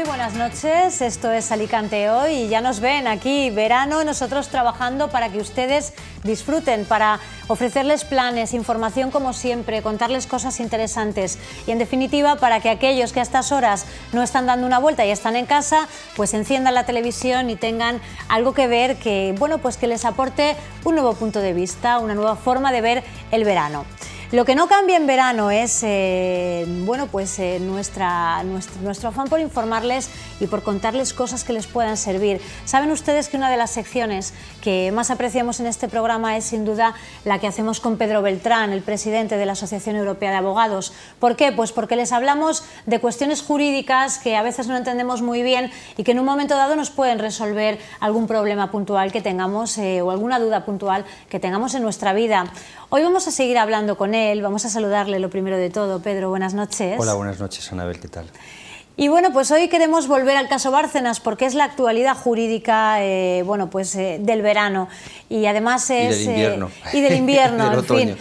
Muy buenas noches, esto es Alicante Hoy y ya nos ven aquí, verano, nosotros trabajando para que ustedes disfruten, para ofrecerles planes, información como siempre, contarles cosas interesantes y en definitiva para que aquellos que a estas horas no están dando una vuelta y están en casa, pues enciendan la televisión y tengan algo que ver que, bueno, pues que les aporte un nuevo punto de vista, una nueva forma de ver el verano. Lo que no cambia en verano es nuestro afán por informarles y por contarles cosas que les puedan servir. Saben ustedes que una de las secciones que más apreciamos en este programa es sin duda la que hacemos con Pedro Beltrán, el presidente de la Asociación Europea de Abogados. ¿Por qué? Pues porque les hablamos de cuestiones jurídicas que a veces no entendemos muy bien y que en un momento dado nos pueden resolver algún problema puntual que tengamos o alguna duda puntual que tengamos en nuestra vida. Hoy vamos a seguir hablando con él, vamos a saludarle lo primero de todo. Pedro, buenas noches. Hola, buenas noches, Anabel, ¿qué tal? Y bueno, pues hoy queremos volver al caso Bárcenas porque es la actualidad jurídica del verano y además es... Y del invierno. Y del invierno, del en fin.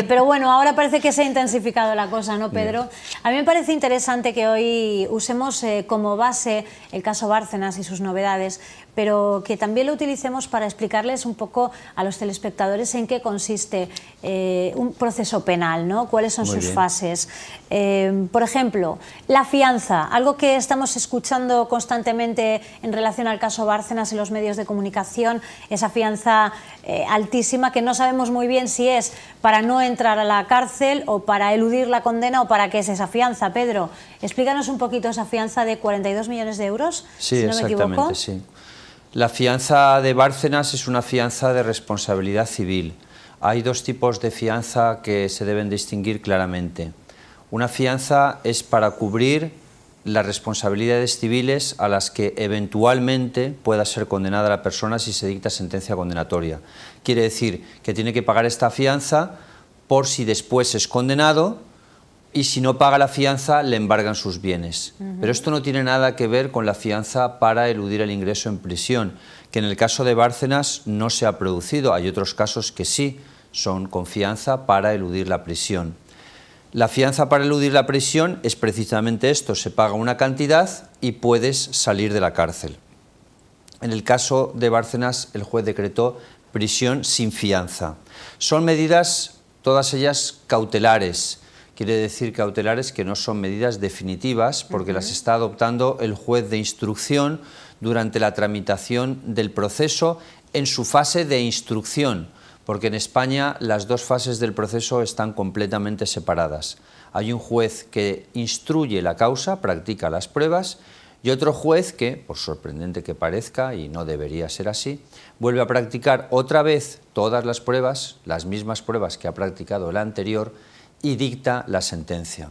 Pero bueno, ahora parece que se ha intensificado la cosa, ¿no, Pedro? Bien. A mí me parece interesante que hoy usemos como base el caso Bárcenas y sus novedades, pero que también lo utilicemos para explicarles un poco a los telespectadores en qué consiste un proceso penal, ¿no? Cuáles son sus fases. Por ejemplo, la fianza, algo que estamos escuchando constantemente en relación al caso Bárcenas en los medios de comunicación, esa fianza altísima que no sabemos muy bien si es para no entrar a la cárcel o para eludir la condena o para qué es esa fianza. Pedro, explícanos un poquito esa fianza de 42 millones de euros, sí, si no me equivoco. Sí. La fianza de Bárcenas es una fianza de responsabilidad civil. Hay dos tipos de fianza que se deben distinguir claramente. Una fianza es para cubrir las responsabilidades civiles a las que eventualmente pueda ser condenada la persona si se dicta sentencia condenatoria. Quiere decir que tiene que pagar esta fianza por si después es condenado y si no paga la fianza le embargan sus bienes. Pero esto no tiene nada que ver con la fianza para eludir el ingreso en prisión, que en el caso de Bárcenas no se ha producido. Hay otros casos que sí son con fianza para eludir la prisión. La fianza para eludir la prisión es precisamente esto, se paga una cantidad y puedes salir de la cárcel. En el caso de Bárcenas el juez decretó prisión sin fianza. Son medidas, todas ellas cautelares. Quiere decir cautelares que no son medidas definitivas porque las está adoptando el juez de instrucción durante la tramitación del proceso en su fase de instrucción, porque en España las dos fases del proceso están completamente separadas. Hay un juez que instruye la causa, practica las pruebas, y otro juez que, por sorprendente que parezca, y no debería ser así, vuelve a practicar otra vez todas las pruebas, las mismas pruebas que ha practicado el anterior, y dicta la sentencia.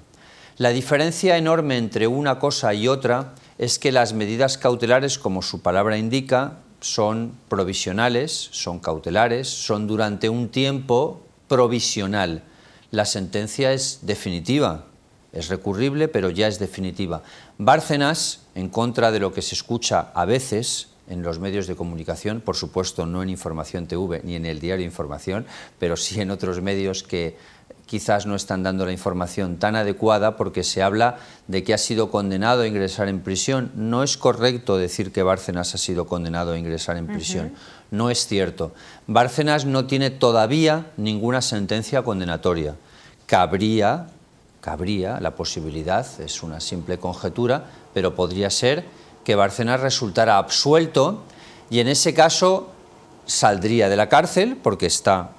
La diferencia enorme entre una cosa y otra es que las medidas cautelares, como su palabra indica, son provisionales, son cautelares, son durante un tiempo provisional. La sentencia es definitiva, es recurrible, pero ya es definitiva. Bárcenas, en contra de lo que se escucha a veces en los medios de comunicación, por supuesto no en Información TV ni en el diario Información, pero sí en otros medios que quizás no están dando la información tan adecuada porque se habla de que ha sido condenado a ingresar en prisión. No es correcto decir que Bárcenas ha sido condenado a ingresar en prisión. No es cierto. Bárcenas no tiene todavía ninguna sentencia condenatoria. Cabría la posibilidad, es una simple conjetura, pero podría ser que Bárcenas resultara absuelto y en ese caso saldría de la cárcel porque está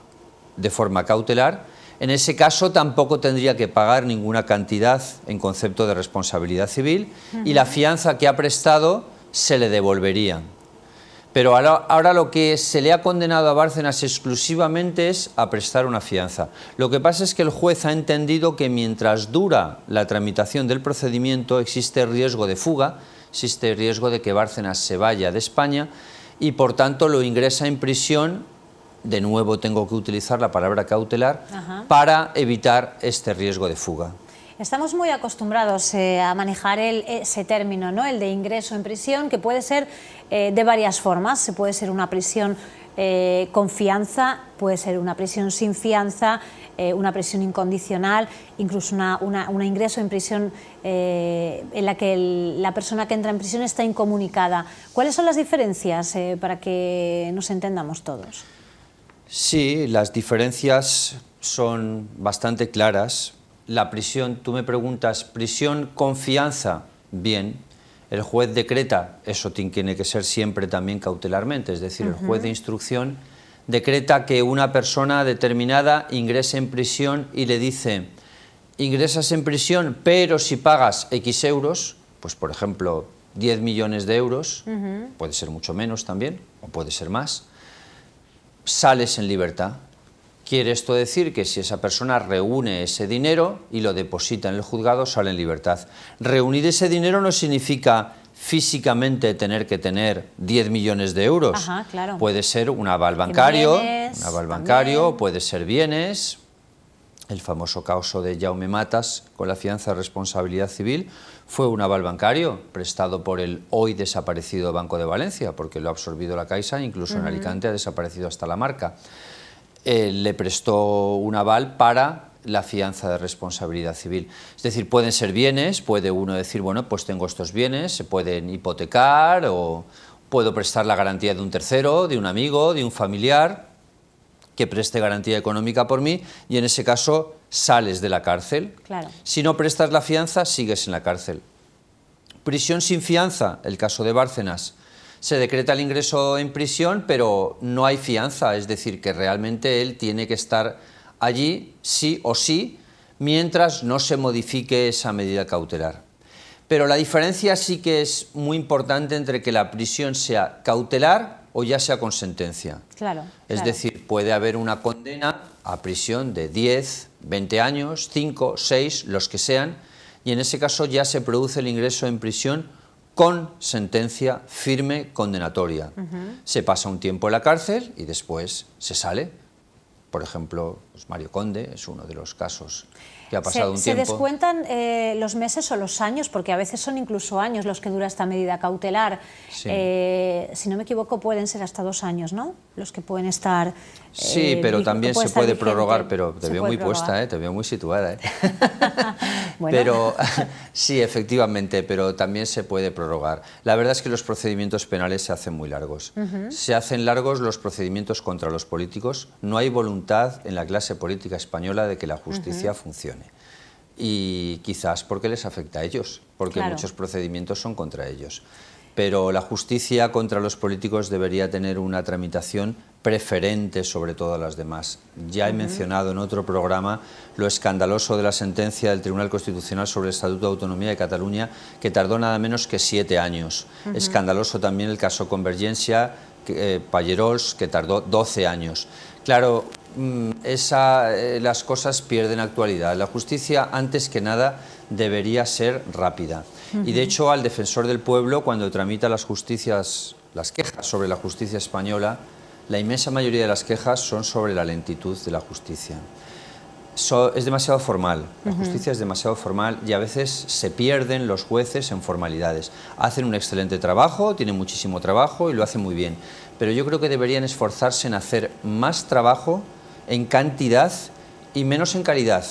de forma cautelar. En ese caso tampoco tendría que pagar ninguna cantidad en concepto de responsabilidad civil y la fianza que ha prestado se le devolvería. Pero ahora lo que se le ha condenado a Bárcenas exclusivamente es a prestar una fianza. Lo que pasa es que el juez ha entendido que mientras dura la tramitación del procedimiento existe riesgo de fuga, existe riesgo de que Bárcenas se vaya de España y por tanto lo ingresa en prisión. De nuevo tengo que utilizar la palabra cautelar para evitar este riesgo de fuga. Estamos muy acostumbrados a manejar ese término, ¿no? El de ingreso en prisión, que puede ser de varias formas. Puede ser una prisión con fianza, puede ser una prisión sin fianza, una prisión incondicional, incluso un ingreso en prisión en la que la persona que entra en prisión está incomunicada. ¿Cuáles son las diferencias para que nos entendamos todos? Sí, las diferencias son bastante claras. La prisión, tú me preguntas, ¿prisión con fianza? Bien. El juez decreta, eso tiene que ser siempre también cautelarmente, es decir, el juez de instrucción decreta que una persona determinada ingrese en prisión y le dice, ingresas en prisión, pero si pagas X euros, pues por ejemplo 10 millones de euros, puede ser mucho menos también, o puede ser más, sales en libertad. Quiere esto decir que si esa persona reúne ese dinero y lo deposita en el juzgado, sale en libertad. Reunir ese dinero no significa físicamente tener que tener 10 millones de euros. Ajá, claro. Puede ser un aval bancario, puede ser bienes. El famoso caso de Jaume Matas con la fianza de responsabilidad civil fue un aval bancario prestado por el hoy desaparecido Banco de Valencia, porque lo ha absorbido la Caixa, incluso en Alicante ha desaparecido hasta la marca. Le prestó un aval para la fianza de responsabilidad civil. Es decir, pueden ser bienes, puede uno decir, bueno, pues tengo estos bienes, se pueden hipotecar o puedo prestar la garantía de un tercero, de un amigo, de un familiar que preste garantía económica por mí y en ese caso sales de la cárcel. Claro. Si no prestas la fianza, sigues en la cárcel. Prisión sin fianza, el caso de Bárcenas. Se decreta el ingreso en prisión, pero no hay fianza, es decir, que realmente él tiene que estar allí sí o sí, mientras no se modifique esa medida cautelar. Pero la diferencia sí que es muy importante entre que la prisión sea cautelar o ya sea con sentencia. Claro, es decir, puede haber una condena a prisión de 10, 20 años, 5, 6, los que sean, y en ese caso ya se produce el ingreso en prisión con sentencia firme condenatoria. Se pasa un tiempo en la cárcel y después se sale. Por ejemplo, pues Mario Conde es uno de los casos que ha pasado un tiempo. ¿Se descuentan los meses o los años? Porque a veces son incluso años los que dura esta medida cautelar. Sí. Si no me equivoco, pueden ser hasta 2 años, ¿no? Los que pueden estar... Sí, pero también se puede prorrogar, pero te veo muy prorrogar. puesta, te veo muy situada. Bueno. Pero sí, efectivamente, pero también se puede prorrogar. La verdad es que los procedimientos penales se hacen muy largos. Se hacen largos los procedimientos contra los políticos. No hay voluntad en la clase política española de que la justicia funcione. Y quizás porque les afecta a ellos, porque muchos procedimientos son contra ellos. Pero la justicia contra los políticos debería tener una tramitación preferente sobre todas las demás. Ya he mencionado en otro programa lo escandaloso de la sentencia del Tribunal Constitucional sobre el Estatuto de Autonomía de Cataluña, que tardó nada menos que 7 años. Escandaloso también el caso Convergencia, Pallerols, que tardó 12 años. Claro, las cosas pierden actualidad. La justicia, antes que nada, debería ser rápida. Y de hecho, al defensor del pueblo, cuando tramita las quejas sobre la justicia española, la inmensa mayoría de las quejas son sobre la lentitud de la justicia. Es demasiado formal, la justicia es demasiado formal y a veces se pierden los jueces en formalidades. Hacen un excelente trabajo, tienen muchísimo trabajo y lo hacen muy bien, pero yo creo que deberían esforzarse en hacer más trabajo en cantidad y menos en calidad.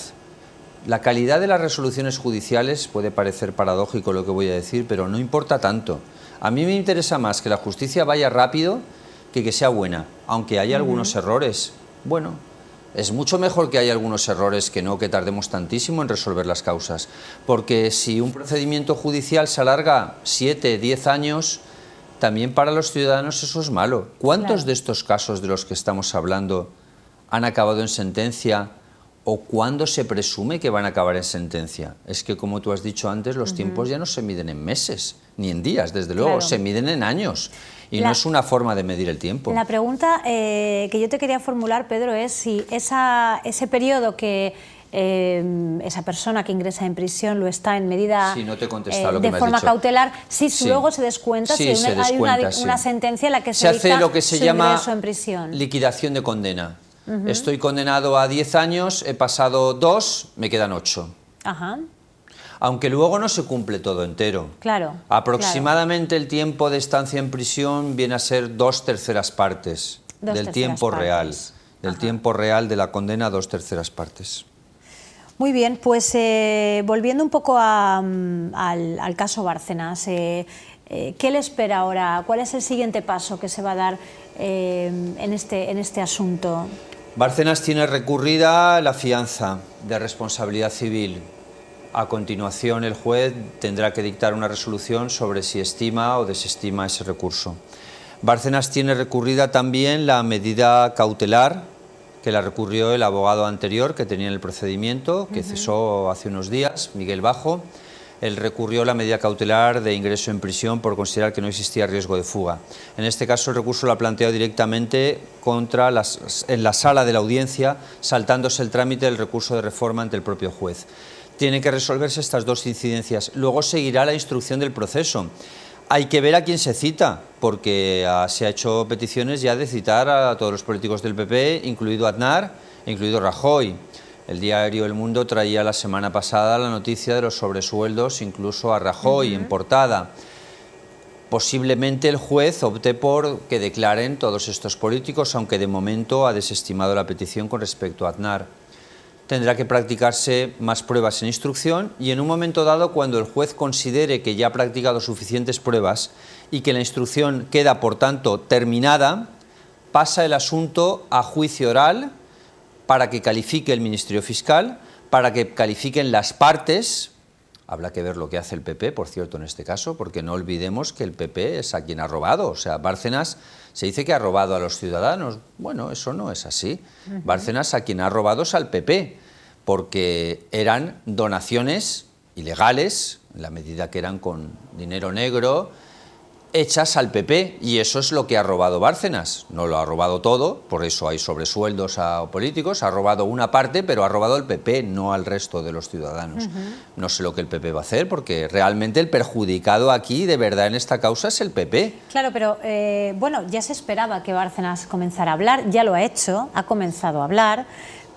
La calidad de las resoluciones judiciales puede parecer paradójico lo que voy a decir, pero no importa tanto. A mí me interesa más que la justicia vaya rápido que sea buena, aunque haya algunos errores. Bueno, es mucho mejor que haya algunos errores que no que tardemos tantísimo en resolver las causas, porque si un procedimiento judicial se alarga 7, 10 años, también para los ciudadanos eso es malo. ¿Cuántos de estos casos de los que estamos hablando han acabado en sentencia o cuándo se presume que van a acabar en sentencia? Es que, como tú has dicho antes, los tiempos ya no se miden en meses, ni en días, desde luego, se miden en años. Y no es una forma de medir el tiempo. La pregunta que yo te quería formular, Pedro, es si ese periodo que esa persona que ingresa en prisión lo está en medida sí, no te he contestado lo que de me has forma dicho. Cautelar, si luego se descuenta, sí, si hay una sentencia en la que se hace lo que se llama ingreso en prisión. Liquidación de condena. Estoy condenado a 10 años, he pasado 2, me quedan 8. Ajá. Aunque luego no se cumple todo entero. Claro. Aproximadamente el tiempo de estancia en prisión viene a ser 2/3 partes. del tiempo real, del tiempo real de la condena a 2/3 partes. Muy bien, pues volviendo un poco al caso Bárcenas, ¿qué le espera ahora? ¿Cuál es el siguiente paso que se va a dar en este asunto? Bárcenas tiene recurrida la fianza de responsabilidad civil. A continuación, el juez tendrá que dictar una resolución sobre si estima o desestima ese recurso. Bárcenas tiene recurrida también la medida cautelar, que la recurrió el abogado anterior que tenía el procedimiento, que cesó hace unos días, Miguel Bajo. Él recurrió la medida cautelar de ingreso en prisión por considerar que no existía riesgo de fuga. En este caso, el recurso lo ha planteado directamente en la sala de la audiencia, saltándose el trámite del recurso de reforma ante el propio juez. Tienen que resolverse estas dos incidencias. Luego seguirá la instrucción del proceso. Hay que ver a quién se cita, porque se ha hecho peticiones ya de citar a todos los políticos del PP, incluido Aznar, incluido Rajoy. El diario El Mundo traía la semana pasada la noticia de los sobresueldos, incluso a Rajoy, en portada. Posiblemente el juez opte por que declaren todos estos políticos, aunque de momento ha desestimado la petición con respecto a Aznar. Tendrá que practicarse más pruebas en instrucción y en un momento dado, cuando el juez considere que ya ha practicado suficientes pruebas y que la instrucción queda, por tanto, terminada, pasa el asunto a juicio oral para que califique el Ministerio Fiscal, para que califiquen las partes. Habrá que ver lo que hace el PP, por cierto, en este caso, porque no olvidemos que el PP es a quien ha robado. O sea, Bárcenas se dice que ha robado a los ciudadanos. Bueno, eso no es así. Bárcenas a quien ha robado es al PP, porque eran donaciones ilegales, en la medida que eran con dinero negro, hechas al PP, y eso es lo que ha robado Bárcenas. No lo ha robado todo, por eso hay sobresueldos a políticos, ha robado una parte, pero ha robado el PP, no al resto de los ciudadanos. No sé lo que el PP va a hacer, porque realmente el perjudicado aquí, de verdad, en esta causa es el PP. Claro, pero bueno, ya se esperaba que Bárcenas comenzara a hablar, ya lo ha hecho, ha comenzado a hablar,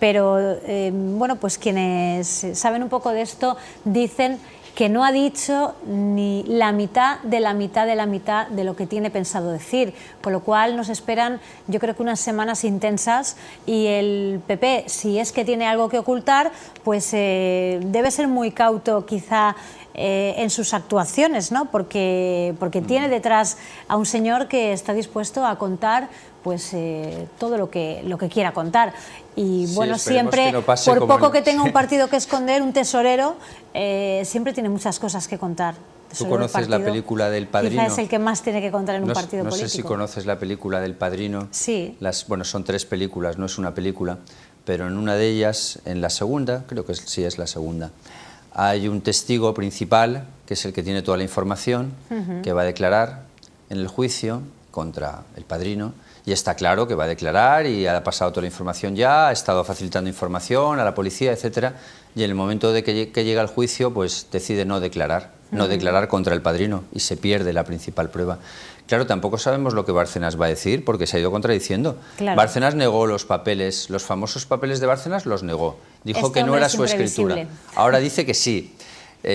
pero bueno, pues quienes saben un poco de esto dicen que no ha dicho ni la mitad de la mitad de la mitad de lo que tiene pensado decir, con lo cual nos esperan, yo creo que unas semanas intensas, y el PP, si es que tiene algo que ocultar, pues debe ser muy cauto quizá en sus actuaciones, ¿no? Porque tiene detrás a un señor que está dispuesto a contar pues todo lo que quiera contar. Y sí, bueno, siempre, no por poco que tenga un partido que esconder, un tesorero siempre tiene muchas cosas que contar. ¿Tú conoces la película del Padrino? Quizá es el que más tiene que contar en un partido político. No sé si conoces la película del Padrino. Sí. Bueno, son 3 películas, no es una película, pero en una de ellas, en la segunda, creo que sí es la segunda, hay un testigo principal, que es el que tiene toda la información, que va a declarar en el juicio contra el Padrino, y está claro que va a declarar y ha pasado toda la información ya, ha estado facilitando información a la policía, etcétera, y en el momento de que llega al juicio, pues decide no declarar contra el Padrino, y se pierde la principal prueba. Claro, tampoco sabemos lo que Bárcenas va a decir, porque se ha ido contradiciendo. Claro. Bárcenas negó los papeles, los famosos papeles de Bárcenas los negó. Dijo que no era su escritura. Ahora dice que sí.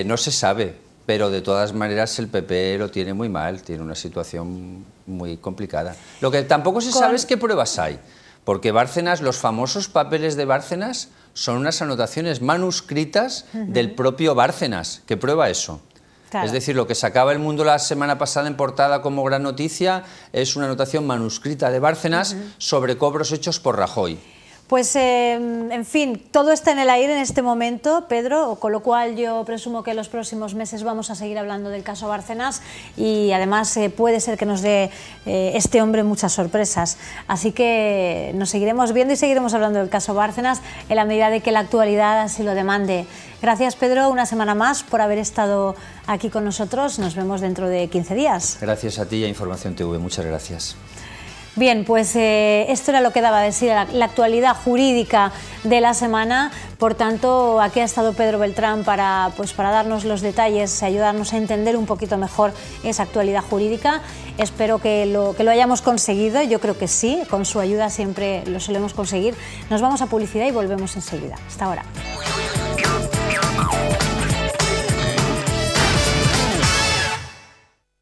No se sabe, pero de todas maneras el PP lo tiene muy mal, tiene una situación muy complicada. Lo que tampoco se sabe es qué pruebas hay, porque Bárcenas, los famosos papeles de Bárcenas son unas anotaciones manuscritas del propio Bárcenas. ¿Qué prueba eso? Claro. Es decir, lo que sacaba El Mundo la semana pasada en portada como gran noticia es una anotación manuscrita de Bárcenas sobre cobros hechos por Rajoy. Pues, en fin, todo está en el aire en este momento, Pedro, con lo cual yo presumo que en los próximos meses vamos a seguir hablando del caso Bárcenas, y además puede ser que nos dé este hombre muchas sorpresas. Así que nos seguiremos viendo y seguiremos hablando del caso Bárcenas en la medida de que la actualidad así lo demande. Gracias, Pedro, una semana más por haber estado aquí con nosotros. Nos vemos dentro de 15 días. Gracias a ti y a Información TV. Muchas gracias. Bien, pues esto era lo que daba de sí la actualidad jurídica de la semana. Por tanto, aquí ha estado Pedro Beltrán para darnos los detalles, ayudarnos a entender un poquito mejor esa actualidad jurídica. Espero que lo hayamos conseguido. Yo creo que sí, con su ayuda siempre lo solemos conseguir. Nos vamos a publicidad y volvemos enseguida. Hasta ahora.